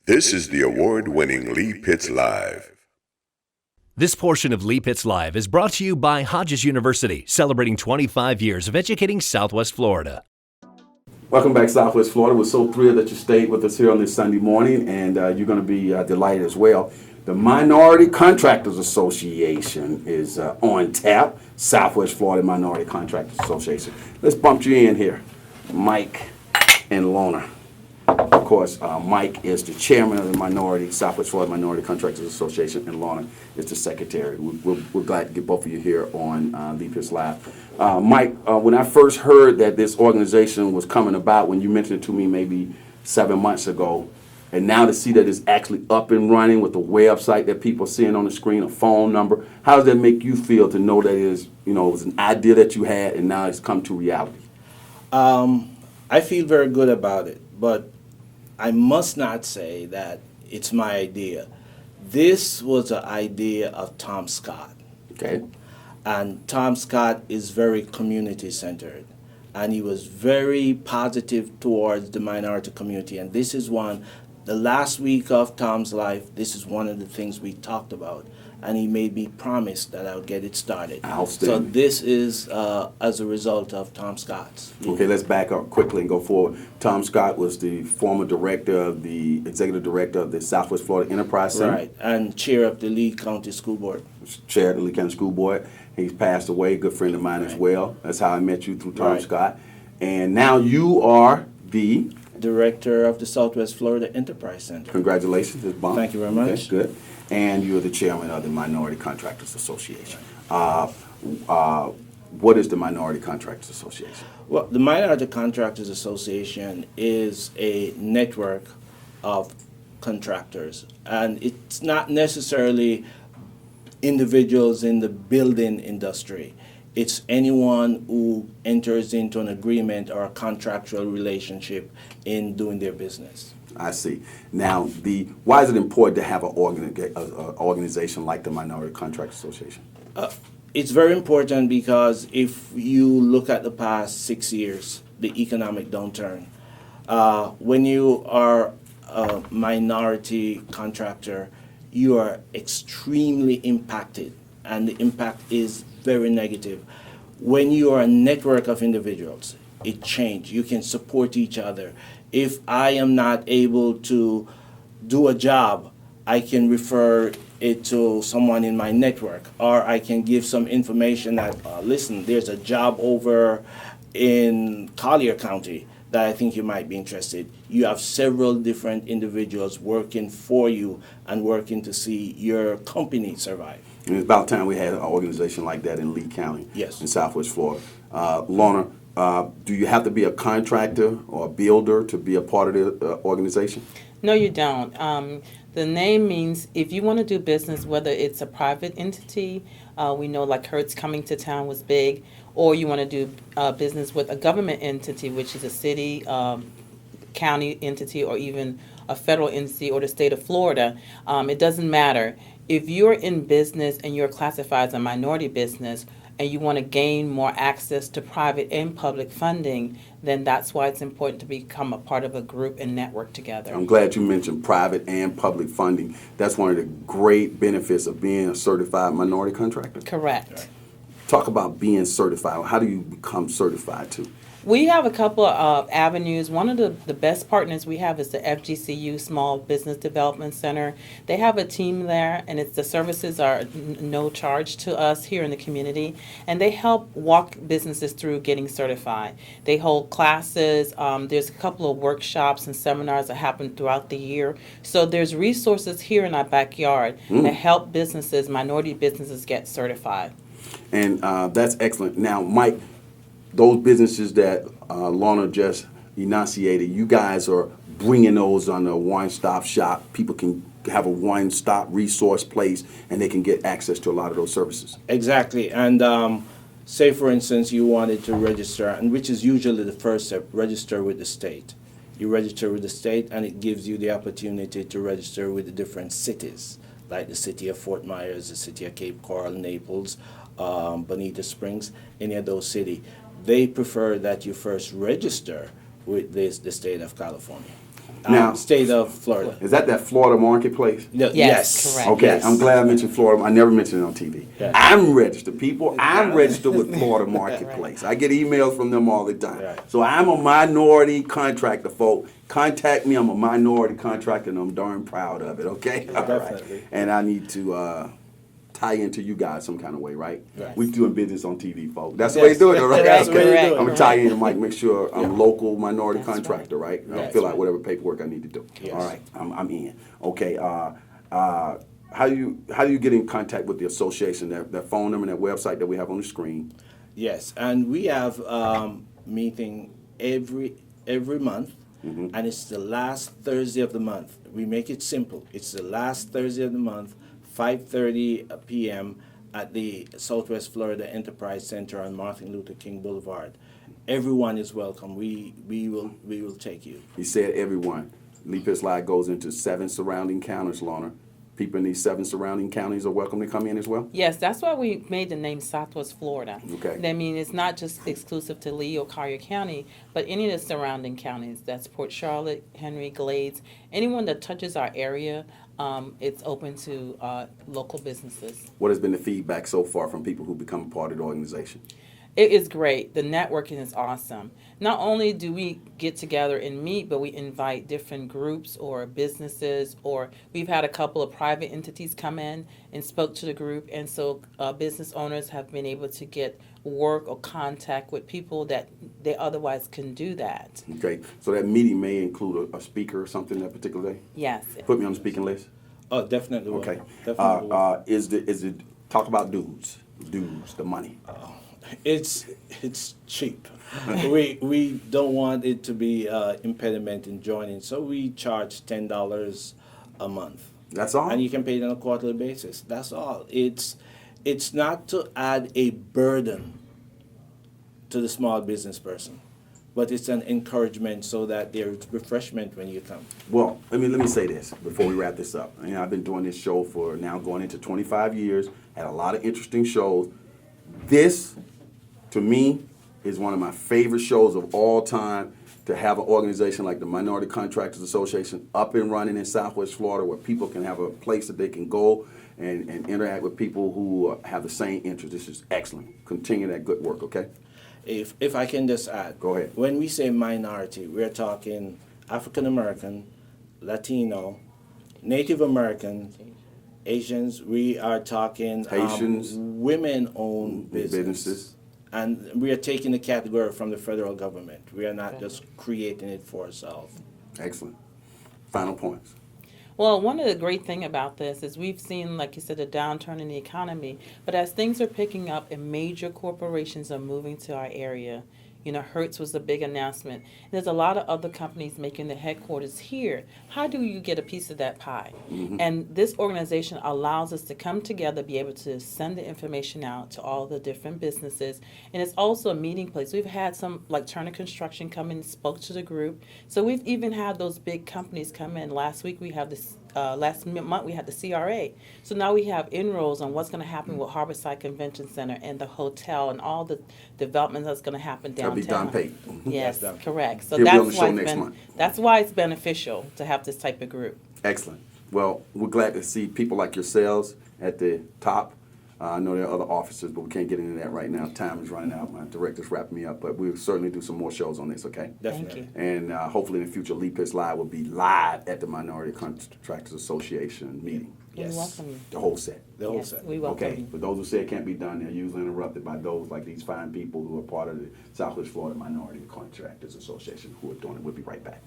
This is the award-winning Lee Pitts Live. This portion of Lee Pitts Live is brought to you by Hodges University, celebrating 25 years of educating Southwest Florida. Welcome back, Southwest Florida. We're so thrilled that you stayed with us here on this Sunday morning, and you're going to be delighted as well. The Minority Contractors Association is on tap. Southwest Florida Minority Contractors Association. Let's bump you in here, Mike and Lorna. Of course, Mike is the chairman of the Southwest Florida Minority Contractors Association, and Lorna is the secretary. We're glad to get both of you here on Lee Pitts Live. Mike, when I first heard that this organization was coming about, when you mentioned it to me maybe 7 months ago, and now to see that it's actually up and running with the website that people are seeing on the screen, a phone number, how does that make you feel to know that it was an idea that you had and now it's come to reality? I feel very good about it, but I must not say that it's my idea. This was an idea of Tom Scott. Okay. And Tom Scott is very community-centered. And he was very positive towards the minority community. And this is the last week of Tom's life, this is one of the things we talked about. And he made me promise that I would get it started. Outstanding. So this is as a result of Tom Scott's. Okay, let's back up quickly and go forward. Tom Scott was the former executive director of the Southwest Florida Enterprise Center. Right, and chair of the Lee County School Board. Chair of the Lee County School Board. He's passed away, good friend of mine as well. That's how I met you, through Tom Scott. And now you are the director of the Southwest Florida Enterprise Center. Congratulations, Ms. Bond. Thank you very much. Okay, good. And you're the chairman of the Minority Contractors Association. What is the Minority Contractors Association? Well, the Minority Contractors Association is a network of contractors, and it's not necessarily individuals in the building industry. It's anyone who enters into an agreement or a contractual relationship in doing their business. I see. Now, why is it important to have an organization like the Minority Contractors Association? It's very important because if you look at the past 6 years, the economic downturn, when you are a minority contractor, you are extremely impacted, and the impact is very negative. When you are a network of individuals, it changes. You can support each other. If I am not able to do a job, I can refer it to someone in my network, or I can give some information that, listen, there's a job over in Collier County that I think you might be interested. You have several different individuals working for you and working to see your company survive. And it's about time we had an organization like that in Lee County, yes, in Southwest Florida. Lorna, do you have to be a contractor or a builder to be a part of the organization? No, you don't. The name means if you want to do business, whether it's a private entity, we know like Hertz Coming to Town was big, or you want to do business with a government entity, which is a city, county entity, or even a federal entity or the state of Florida, it doesn't matter. If you're in business and you're classified as a minority business and you want to gain more access to private and public funding, then that's why it's important to become a part of a group and network together. I'm glad you mentioned private and public funding. That's one of the great benefits of being a certified minority contractor. Correct. Talk about being certified. How do you become certified too? We have a couple of avenues. One of the best partners we have is the FGCU Small Business Development Center. They have a team there, and the services are no charge to us here in the community, and they help walk businesses through getting certified. They hold classes. There's a couple of workshops and seminars that happen throughout the year. So there's resources here in our backyard that help businesses, minority businesses, get certified. And that's excellent. Now, Mike, those businesses that Lorna just enunciated, you guys are bringing those on a one-stop shop. People can have a one-stop resource place, and they can get access to a lot of those services. Exactly. And say, for instance, you wanted to register, and which is usually the first step, register with the state. You register with the state, and it gives you the opportunity to register with the different cities, like the city of Fort Myers, the city of Cape Coral, Naples, Bonita Springs, any of those cities. They prefer that you first register with the state of California. Now- state of Florida. Is that Florida marketplace? Yes, correct. Okay, Yes. I'm glad I mentioned Florida. I never mentioned it on TV. Yeah. I'm registered, people. I'm registered with Florida Marketplace. I get emails from them all the time. Right. So I'm a minority contractor, folks. Contact me. I'm a minority contractor, and I'm darn proud of it. Okay, all right. Definitely. And I need to tie into you guys some kind of way, right? Yes. We doing business on TV, folks. That's the way you do it, right? That's the way you do it. I'm gonna tie in, Mike. Make sure I'm local minority That's contractor, right? I'll That's fill out right. whatever paperwork I need to do. Yes. All right, I'm in. Okay. How do you get in contact with the association? That phone number and that website that we have on the screen. Yes, and we have meeting every month, Mm-hmm. and it's the last Thursday of the month. We make it simple. It's the last Thursday of the month, 5:30 p.m. at the Southwest Florida Enterprise Center on Martin Luther King Boulevard. Everyone is welcome. We will take you. He said everyone. Lee Pitts Live goes into 7 surrounding counties, Lorna. People in these 7 surrounding counties are welcome to come in as well? Yes, that's why we made the name Southwest Florida. Okay. I mean, it's not just exclusive to Lee or Collier County, but any of the surrounding counties. That's Port Charlotte, Henry, Glades. Anyone that touches our area, it's open to local businesses. What has been the feedback so far from people who become a part of the organization? It is great. The networking is awesome. Not only do we get together and meet, but we invite different groups or businesses, or we've had a couple of private entities come in and spoke to the group, and so business owners have been able to get work or contact with people that they otherwise couldn't do that. Okay, so that meeting may include a speaker or something that particular day? Yes. Put me on the speaking list. Oh, definitely. will. Okay. Definitely. will. Is it talk about dues, the money? It's cheap. we don't want it to be impediment in joining, so we charge $10 a month, That's all? and you can pay it on a quarterly basis. That's all. It's not to add a burden to the small business person, but it's an encouragement so that there's refreshment when you come. Well, let me say this before we wrap this up. You know, I've been doing this show for now going into 25 years, had a lot of interesting shows. This, to me, is one of my favorite shows of all time, to have an organization like the Minority Contractors Association up and running in Southwest Florida, where people can have a place that they can go and interact with people who have the same interest. This is excellent. Continue that good work, okay? If I can just add. Go ahead. When we say minority, we're talking African American, Latino, Native American, Asians. We are talking Haitians. women-owned Businesses. businesses. And we are taking the category from the federal government. We are not just creating it for ourselves. Excellent. Final points. Well, one of the great thing about this is we've seen, like you said, a downturn in the economy. But as things are picking up and major corporations are moving to our area, you know, Hertz was a big announcement. There's a lot of other companies making their headquarters here. How do you get a piece of that pie? And this organization allows us to come together, be able to send the information out to all the different businesses. And it's also a meeting place. We've had some, like Turner Construction, come in and spoke to the group. So we've even had those big companies come in. Last week we have this. Last month we had the CRA. So now we have inroads on what's going to happen with Harborside Convention Center and the hotel and all the development that's going to happen That'll downtown. be Don Pate. Yes, Done. correct. So He'll be on the that's show why next month. that's why it's beneficial to have this type of group. Excellent. Well, we're glad to see people like yourselves at the top. I know there are other officers, but we can't get into that right now. Time is running out. My director's wrapping me up, but we'll certainly do some more shows on this, okay? Definitely. Thank you. And hopefully in the future, Lee Pitts Live will be live at the Minority Contractors Association meeting. Yes. We welcome you. The whole set. The whole Yes, set. we welcome Okay, you. for those who say it can't be done, they're usually interrupted by those like these fine people who are part of the Southwest Florida Minority Contractors Association who are doing it. We'll be right back.